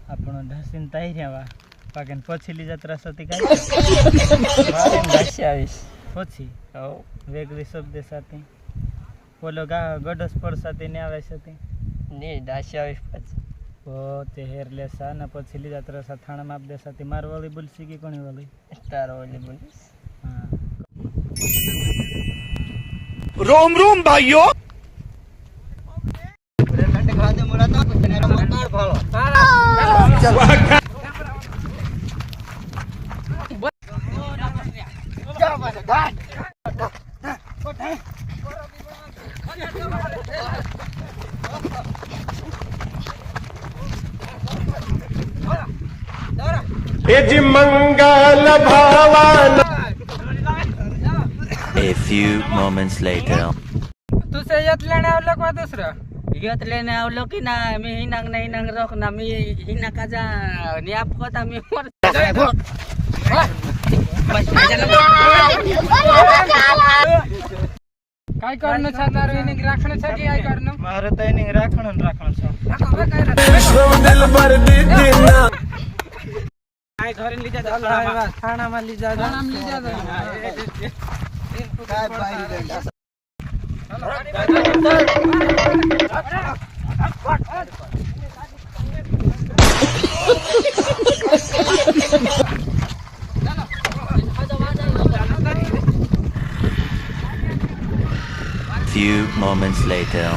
આપણો ઢસીને તાઈ રહ્યા પાકે પછીલી જત્રા સતી કાઈ ઘાસી આવીશ પછી વેગળી શબ્દ સાથે બોલો ગડસ પર સાથે ને આવે છે ને ઘાસી આવીશ પછી તે હેર લેસા ને પછીલી જત્રા સા થાણા માપ દે સાથે માર વાળી બોલસી કે કોની વાળી તારો વાળી બોલીશ હા रोम रोम भाइयों मंगल भावन A few moments later. तू से यत लेने आवलो का दूसरा यत लेने आवलो की ना मी हिनांग नाही हिनांग रोक ना मी हिना काजा नि आप कोता मी मोर काय करणं छाणार इनिंग राखणं छ की काय करणं મારે તો એની રાખણ છે काय घरे ली जा थाना में ली जा थाना में ली जा काय बाई गंडा Few moments later.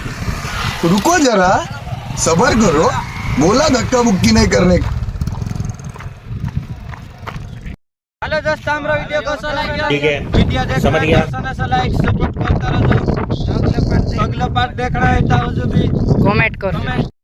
रुको जरा सबर करो बोला धक्का मुक्की नहीं करने का हेलो दोस्त हमरा वीडियो को लाइक ठीक है वीडियो देखना समझ गया लाइक सपोर्ट करता रहो अगला पार्ट देखना है तो भी कमेंट करो